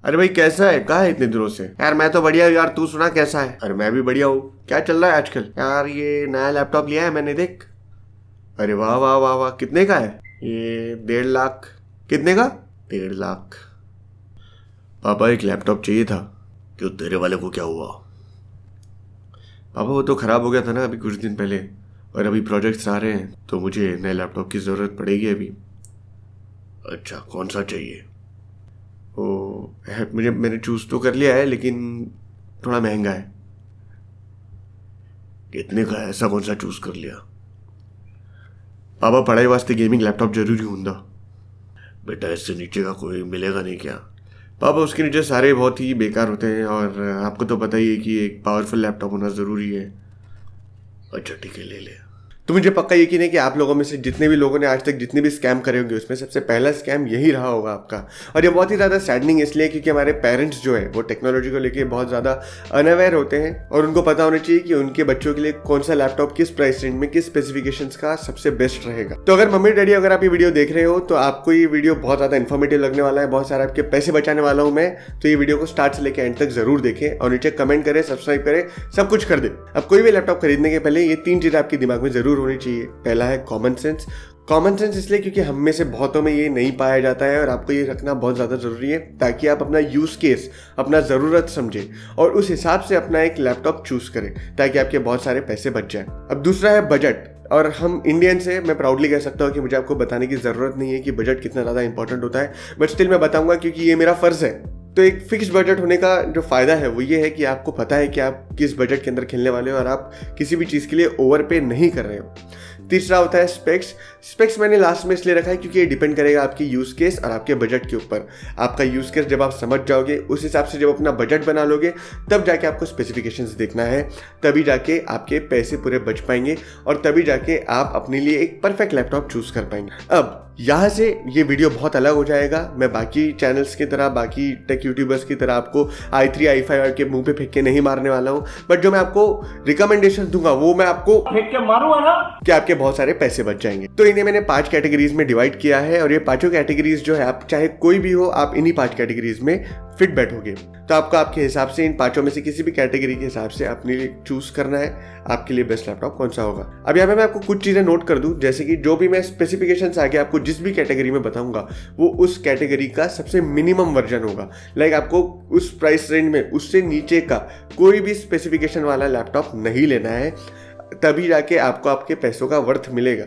अरे भाई कैसा है, कहाँ है इतने दिनों से? यार मैं तो बढ़िया यार, तू सुना कैसा है? अरे मैं भी बढ़िया हूँ। क्या चल रहा है आजकल? यार ये नया लैपटॉप लिया है मैंने, देख। अरे वाह वाह वाह वाह, कितने का है? ये 1.5 लाख। कितने का? 1.5 लाख। पापा एक लैपटॉप चाहिए था। क्यों, तेरे वाले को क्या हुआ? पापा वो तो खराब हो गया था ना अभी कुछ दिन पहले, और अभी प्रोजेक्ट्स आ रहे हैं तो मुझे नए लैपटॉप की ज़रूरत पड़ेगी अभी। अच्छा, कौन सा चाहिए? मैंने चूज़ तो कर लिया है लेकिन थोड़ा महंगा है। कितने का है? ऐसा कौन सा चूज़ कर लिया? पापा पढ़ाई वास्ते गेमिंग लैपटॉप जरूरी होंगे। बेटा इससे नीचे का कोई मिलेगा नहीं क्या? पापा उसके नीचे सारे बहुत ही बेकार होते हैं, और आपको तो पता ही है कि एक पावरफुल लैपटॉप होना ज़रूरी है। अच्छा ठीक है, ले ले। तो मुझे पक्का यकीन है कि आप लोगों में से जितने भी लोगों ने आज तक जितने भी स्कैम करे होंगे उसमें सबसे पहला स्कैम यही रहा होगा आपका। और ये बहुत ही ज़्यादा सैडनिंग इसलिए क्योंकि हमारे पेरेंट्स जो है वो टेक्नोलॉजी को लेके बहुत ज़्यादा अनअवेयर होते हैं, और उनको पता होना चाहिए कि उनके बच्चों के लिए कौन सा लैपटॉप किस प्राइस रेंज में किस स्पेसिफिकेशंस का सबसे बेस्ट रहेगा। तो अगर मम्मी डैडी अगर आप ये वीडियो देख रहे हो तो आपको ये वीडियो बहुत ज़्यादा इन्फॉर्मेटिव लगने वाला है, बहुत सारे आपके पैसे बचाने वाला हूँ मैं। तो ये वीडियो को स्टार्ट से लेकर एंड तक जरूर देखें और नीचे कमेंट करें, सब्सक्राइब करें, सब कुछ कर दे। अब कोई भी लैपटॉप खरीदने के पहले ये 3 चीज़ आपके दिमाग में जरूर होनी चाहिए। पहला है कॉमन सेंस। कॉमन सेंस इसलिए क्योंकि हम में से बहुतों में ये नहीं पाया जाता है, और आपको ये रखना बहुत ज़्यादा ज़रूरी है ताकि आप अपना यूज़ केस, अपना ज़रूरत समझें और उस हिसाब से अपना एक लैपटॉप चूज़ करें ताकि आपके बहुत सारे पैसे बच जाएं। अब दूसरा है बजट। और हम इंडियन से मैं प्राउडली कह सकता हूँ कि मुझे आपको बताने की ज़रूरत नहीं है कि बजट कितना ज़्यादा इंपॉर्टेंट होता है, बट स्टिल मैं बताऊँगा क्योंकि ये मेरा फ़र्ज़ है। तो एक फिक्स बजट होने का जो फ़ायदा है वो ये है कि आपको पता है कि आप किस बजट के अंदर खेलने वाले हो और आप किसी भी चीज़ के लिए ओवर पे नहीं कर रहे हो। तीसरा होता है स्पेक्स। स्पेक्स मैंने लास्ट में इसलिए रखा है क्योंकि ये डिपेंड करेगा आपकी यूज़ केस और आपके बजट के ऊपर। आपका यूज़ केस जब आप समझ जाओगे उस हिसाब से जब अपना बजट बना लोगे तब जाके आपको स्पेसिफिकेशंस देखना है, तभी जाके आपके पैसे पूरे बच पाएंगे और तभी जाके आप अपने लिए एक परफेक्ट लैपटॉप चूज़ कर पाएंगे। अब यहाँ से ये वीडियो बहुत अलग हो जाएगा। मैं बाकी चैनल्स की तरह, बाकी टेक यूट्यूबर्स की तरह आपको i3 i5 के मुंह पे फेंक के नहीं मारने वाला हूँ, बट जो मैं आपको रिकमेंडेशन दूंगा वो मैं आपको फेंक के मारूंगा ना कि आपके बहुत सारे पैसे बच जाएंगे। तो इन्हें मैंने 5 कैटेगरीज में डिवाइड किया है, और ये पांचों कैटेगरीज जो है आप चाहे कोई भी हो, आप इन्हीं 5 कैटेगरीज में फिट बैठोगे। तो आपको आपके हिसाब से इन पांचों में से किसी भी कैटेगरी के हिसाब से अपने लिए चूज करना है आपके लिए बेस्ट लैपटॉप कौन सा होगा। अब यहाँ पे मैं आपको कुछ चीजें नोट कर दूं, जैसे कि जो भी मैं स्पेसिफिकेशंस आगे आपको जिस भी कैटेगरी में बताऊंगा वो उस कैटेगरी का सबसे मिनिमम वर्जन होगा। लाइक आपको उस प्राइस रेंज में उससे नीचे का कोई भी स्पेसिफिकेशन वाला लैपटॉप नहीं लेना है, तभी जाके आपको आपके पैसों का वर्थ मिलेगा।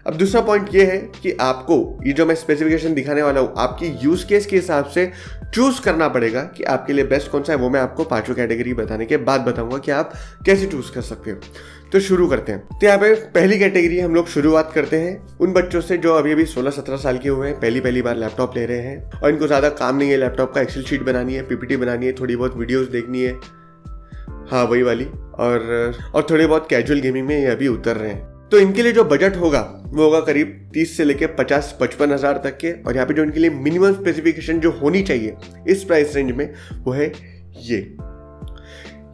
अब दूसरा पॉइंट ये है कि आपको ये जो मैं स्पेसिफिकेशन दिखाने वाला हूँ आपकी यूज केस के हिसाब से चूज करना पड़ेगा कि आपके लिए बेस्ट कौन सा है। वो मैं आपको पांचों कैटेगरी बताने के बाद बताऊंगा कि आप कैसे चूज कर सकते हो। तो शुरू करते हैं। तो यहाँ पे पहली कैटेगरी हम लोग शुरुआत करते हैं उन बच्चों से जो अभी 16-17 साल के हुए हैं, पहली बार लैपटॉप ले रहे हैं और इनको ज़्यादा काम नहीं है लैपटॉप का। एक्सेल शीट बनानी है, पीपीटी बनानी है, थोड़ी बहुत वीडियोस देखनी है, हाँ वही वाली, और थोड़े बहुत कैजुअल गेमिंग में ये अभी उतर रहे हैं। तो इनके लिए जो बजट होगा वो होगा करीब 30 से लेकर 50-55 हज़ार तक के। और यहाँ पे जो इनके लिए मिनिमम स्पेसिफिकेशन जो होनी चाहिए इस प्राइस रेंज में वो है ये।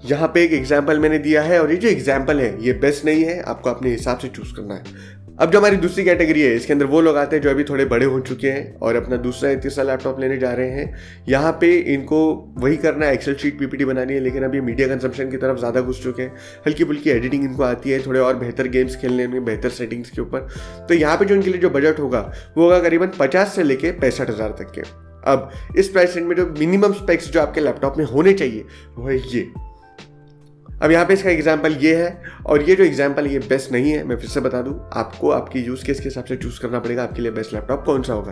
यहाँ पे एक एग्जाम्पल मैंने दिया है, और ये जो एग्जाम्पल है ये बेस्ट नहीं है, आपको अपने हिसाब से चूज करना है। अब जो हमारी दूसरी कैटेगरी है इसके अंदर वो लोग आते हैं जो अभी थोड़े बड़े हो चुके हैं और अपना दूसरा या तीसरा लैपटॉप लेने जा रहे हैं। यहाँ पे इनको वही करना है, एक्सेल शीट पीपीटी बनानी है, लेकिन अभी मीडिया कंजम्पशन की तरफ ज़्यादा घुस चुके हैं। हल्की फुल्की एडिटिंग इनको आती है, थोड़े और बेहतर गेम्स खेलने में, बेहतर सेटिंग्स के ऊपर। तो यहाँ पे जो इनके लिए जो बजट होगा वो होगा करीबन 50 से लेके 65 हज़ार तक के। अब इस प्राइस रेंज में जो मिनिमम स्पेक्स जो आपके लैपटॉप में होने चाहिए वो है ये। अब यहाँ पे इसका एग्जाम्पल ये है, और ये जो एग्जाम्पल ये बेस्ट नहीं है। मैं फिर से बता दूं, आपको आपकी यूज़ केस के हिसाब से चूज़ करना पड़ेगा आपके लिए बेस्ट लैपटॉप कौन सा होगा।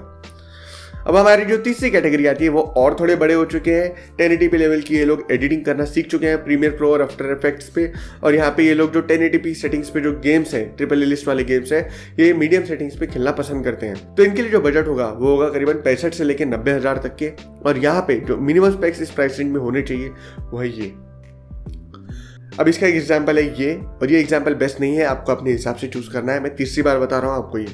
अब हमारी जो तीसरी कैटेगरी आती है वो और थोड़े बड़े हो चुके हैं, 1080p लेवल की ये लोग एडिटिंग करना सीख चुके हैं प्रीमियर प्रो और आफ्टर इफेक्ट्स पे। और यहाँ पे ये लोग जो 1080p सेटिंग्स पे जो गेम्स हैं, ट्रिपल ए लिस्ट वाले गेम्स हैं, ये मीडियम सेटिंग्स पे खेलना पसंद करते हैं। तो इनके लिए जो बजट होगा वो होगा करीबन 65 से लेकर 90 हज़ार तक के। और यहाँ पे जो मिनिमम स्पेक्स इस प्राइस रेंज में होने चाहिए वो है ये। अब इसका एक एग्जाम्पल है ये, और ये एग्जाम्पल बेस्ट नहीं है, आपको अपने हिसाब से चूज करना है। मैं तीसरी बार बता रहा हूँ आपको ये।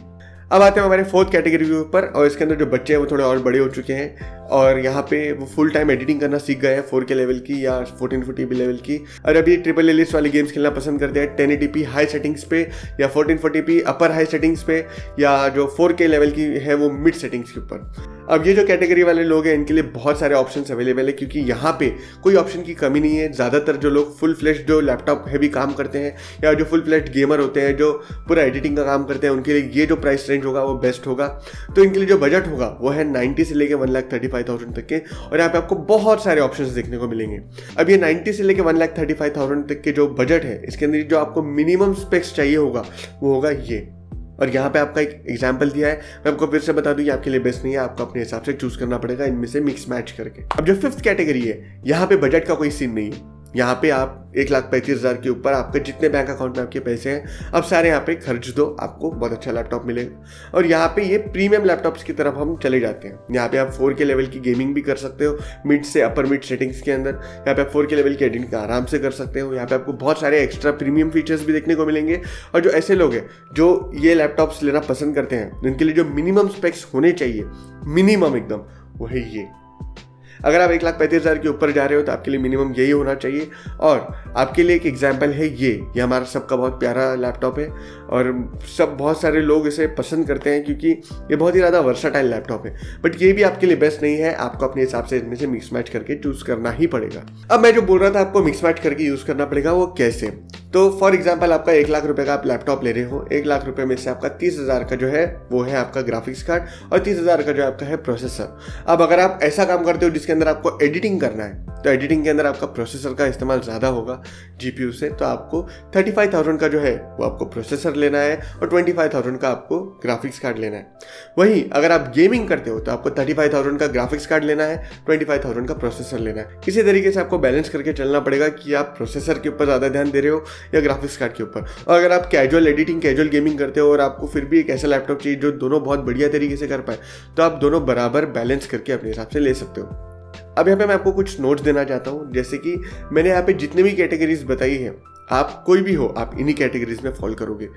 अब आते हैं हमारे फोर्थ कैटेगरी के ऊपर, और इसके अंदर जो बच्चे हैं वो थोड़े और बड़े हो चुके हैं और यहाँ पे वो फुल टाइम एडिटिंग करना सीख गए हैं 4K लेवल की या 1440p लेवल की, और अभी ट्रिपल ए लिस्ट वाले गेम्स खेलना पसंद करते हैं 1080p हाई सेटिंग्स पे या 1440p अपर हाई सेटिंग्स पे, या जो 4K लेवल की है वो मिड सेटिंग्स के ऊपर। अब ये जो कैटेगरी वाले लोग हैं इनके लिए बहुत सारे ऑप्शंस अवेलेबल है, क्योंकि यहाँ पे कोई ऑप्शन की कमी नहीं है। ज़्यादातर जो लोग फुल फ्लेश्ड जो लैपटॉप हैवी काम करते हैं या जो फुल फ्लेश्ड गेमर होते हैं, जो पूरा एडिटिंग का काम करते हैं, उनके लिए ये जो प्राइस रेंज होगा वो बेस्ट होगा। तो इनके लिए जो बजट होगा वो है 90 से लेकर 1,35,000 तक के, और यहाँ पे आपको बहुत सारे ऑप्शंस देखने को मिलेंगे। अब ये 90 से लेकर 1,35,000 तक के जो बजट है, इसके अंदर जो आपको मिनिमम स्पेक्स चाहिए होगा वो होगा ये। और यहाँ पे आपका एक एग्जाम्पल दिया है, मैं आपको फिर से बता दूं, ये आपके लिए बेस्ट नहीं है, आपको अपने हिसाब से चूज करना पड़ेगा इनमें से मिक्स मैच करके। अब जो 5th कैटेगरी है, यहाँ पे बजट का कोई सीन नहीं है। यहाँ पे आप 1,35,000 के ऊपर आपके जितने बैंक अकाउंट में आपके पैसे हैं अब सारे यहाँ पे खर्च दो, आपको बहुत अच्छा लैपटॉप मिलेगा। और यहाँ पे ये प्रीमियम लैपटॉप्स की तरफ हम चले जाते हैं। यहाँ पे आप 4K लेवल की गेमिंग भी कर सकते हो मिड से अपर मिड सेटिंग्स के अंदर। यहाँ पे आप 4K लेवल की एडिटिंग आराम से कर सकते हो। यहाँ पे आपको बहुत सारे एक्स्ट्रा प्रीमियम फीचर्स भी देखने को मिलेंगे। और जो ऐसे लोग हैं जो ये लैपटॉप्स लेना पसंद करते हैं, जिनके लिए जो मिनिमम स्पेक्स होने चाहिए, मिनिमम एकदम, वो है ये। अगर आप 1,35,000 के ऊपर जा रहे हो तो आपके लिए मिनिमम यही होना चाहिए। और आपके लिए एक एग्जाम्पल है ये हमारा सबका बहुत प्यारा लैपटॉप है और बहुत सारे लोग इसे पसंद करते हैं क्योंकि ये बहुत ही ज़्यादा वर्साटाइल लैपटॉप है। बट ये भी आपके लिए बेस्ट नहीं है, आपको अपने हिसाब से इनमें से मिक्स मैच करके चूज़ करना ही पड़ेगा। अब मैं जो बोल रहा था आपको मिक्स मैच करके यूज़ करना पड़ेगा, वो कैसे? तो फॉर एग्जाम्पल आपका 1,00,000 रुपये का आप लैपटॉप ले रहे हो, 1,00,000 रुपये में से आपका 30,000 का जो है वो है आपका ग्राफिक्स कार्ड और 30,000 का जो आपका है प्रोसेसर। अब अगर आप ऐसा काम करते हो जिसके अंदर आपको एडिटिंग करना है, तो एडिटिंग के अंदर आपका प्रोसेसर का इस्तेमाल ज़्यादा होगा GPU से, तो आपको 35,000 का जो है वो आपको प्रोसेसर लेना है और 25,000 का आपको ग्राफिक्स कार्ड लेना है। वहीं अगर आप गेमिंग करते हो तो आपको 35,000 का ग्राफिक्स कार्ड लेना है, 25,000 का प्रोसेसर लेना है। इसी तरीके से आपको बैलेंस करके चलना पड़ेगा कि आप प्रोसेसर के ऊपर ज़्यादा ध्यान दे रहे हो या ग्राफिक्स कार्ड के ऊपर। और अगर आप कैजुअल एडिटिंग, कैजुअल गेमिंग करते हो और आपको फिर भी एक ऐसा लैपटॉप चाहिए जो दोनों बहुत बढ़िया तरीके से कर पाए, तो आप दोनों बराबर बैलेंस करके अपने हिसाब से ले सकते हो। अब यहाँ पे मैं आपको कुछ नोट्स देना चाहता हूँ, जैसे कि मैंने यहाँ पे जितने भी कैटेगरीज बताई है, आप कोई भी हो आप इन्हीं कैटेगरीज में फॉलो करोगे।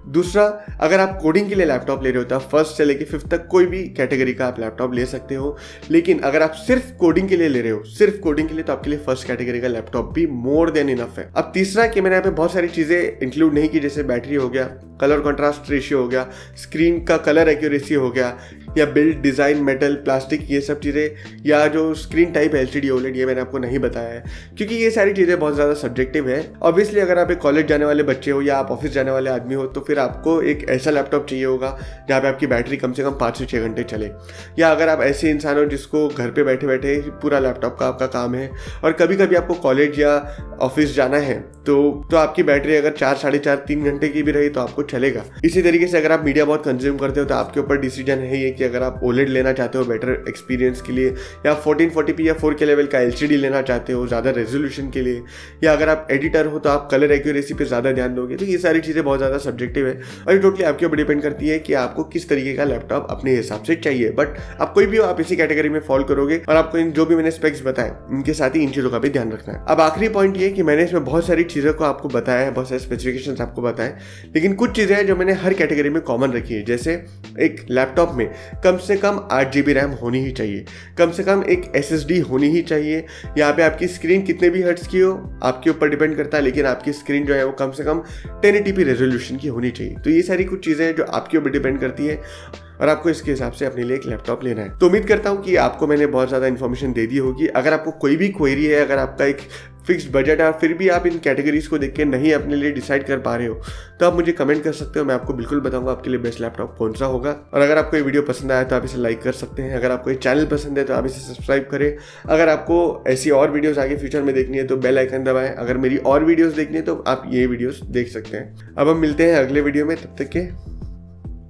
दूसरा, अगर आप कोडिंग के लिए लैपटॉप ले रहे हो तो आप 1st से लेकर 5th तक कोई भी कैटेगरी का आप लैपटॉप ले सकते हो। लेकिन अगर आप सिर्फ कोडिंग के लिए ले रहे हो, सिर्फ कोडिंग के लिए, तो आपके लिए 1st कैटेगरी का लैपटॉप भी मोर देन इनफ है। अब तीसरा कि मैंने यहाँ पे बहुत सारी चीज़ें इंक्लूड नहीं की, जैसे बैटरी हो गया, कलर कॉन्ट्रास्ट रेशियो हो गया, स्क्रीन का कलर एक्यूरेसी हो गया, या बिल्ड डिज़ाइन, मेटल, प्लास्टिक, ये सब चीज़ें, या जो स्क्रीन टाइप LCD OLED, ये मैंने आपको नहीं बताया है क्योंकि ये सारी चीज़ें बहुत ज़्यादा सब्जेक्टिव है। ऑब्वियसली अगर आप एक कॉलेज जाने वाले बच्चे हो या आप ऑफिस जाने वाले आदमी हो तो फिर आपको एक ऐसा लैपटॉप चाहिए होगा जहाँ पे आपकी बैटरी कम से कम 5 से 6 घंटे चले। या अगर आप ऐसे इंसान हो जिसको घर पे बैठे बैठे पूरा लैपटॉप का आपका काम है और कभी कभी आपको कॉलेज या ऑफिस जाना है, तो आपकी बैटरी अगर 4, 4.5, 3 घंटे की भी रही तो आपको चलेगा। इसी तरीके से अगर आप मीडिया बहुत कंज्यूम करते हो तो आपके ऊपर डिसीजन है ये कि अगर आप OLED लेना चाहते हो बेटर एक्सपीरियंस के लिए, या 1440p या 4K लेवल का LCD लेना चाहते हो ज़्यादा रेजोल्यूशन के लिए, या अगर आप एडिटर हो तो आप कलर एक्यूरेसी पे ज़्यादा ध्यान दोगे। तो ये सारी चीज़ें बहुत ज़्यादा सब्जेक्टिव है और ये टोटली आपके ऊपर डिपेंड करती है कि आपको किस तरीके का लैपटॉप अपने हिसाब से चाहिए। बट आप कोई भी हो, आप इसी कैटेगरी में फॉलो करोगे और आपको इन जो भी मैंने स्पेक्स बताए इनके साथ ही इन चीज़ों का भी ध्यान रखना है। अब आखिरी पॉइंट ये कि मैंने इसमें बहुत सारी चीज़ों को आपको बताया है, बहुत सारे स्पेसिफिकेशंस आपको बताए, लेकिन कुछ चीज़ें हैं जो मैंने हर कैटेगरी में कॉमन रखी है। जैसे एक लैपटॉप में कम से कम 8 GB रैम होनी ही चाहिए, कम से कम एक SSD होनी ही चाहिए। यहाँ पे आपकी स्क्रीन कितने भी हर्ट्ज की हो आपके ऊपर डिपेंड करता है, लेकिन आपकी स्क्रीन जो है वो कम से कम 1080p रेजोल्यूशन की होनी चाहिए। तो ये सारी कुछ चीज़ें हैं जो आपके ऊपर डिपेंड करती है और आपको इसके हिसाब से अपने लिए एक लैपटॉप लेना है। तो उम्मीद करता हूँ कि आपको मैंने बहुत ज़्यादा इन्फॉर्मेशन दे दी होगी। अगर आपको कोई भी क्वेरी है, अगर आपका एक फिक्स्ड बजट है फिर भी आप इन कैटेगरीज को देख के नहीं अपने लिए डिसाइड कर पा रहे हो, तो आप मुझे कमेंट कर सकते हो, मैं आपको बिल्कुल बताऊंगा आपके लिए बेस्ट लैपटॉप कौन सा होगा। और अगर आपको ये वीडियो पसंद आया तो आप इसे लाइक कर सकते हैं, अगर आपको ये चैनल पसंद है तो आप इसे सब्सक्राइब करें। अगर आपको ऐसी और वीडियोस आगे फ्यूचर में देखनी है तो बेल आइकन दबाएं। अगर मेरी और वीडियोस देखनी है तो आप ये वीडियोस देख सकते हैं। अब हम मिलते हैं अगले वीडियो में, तब तक के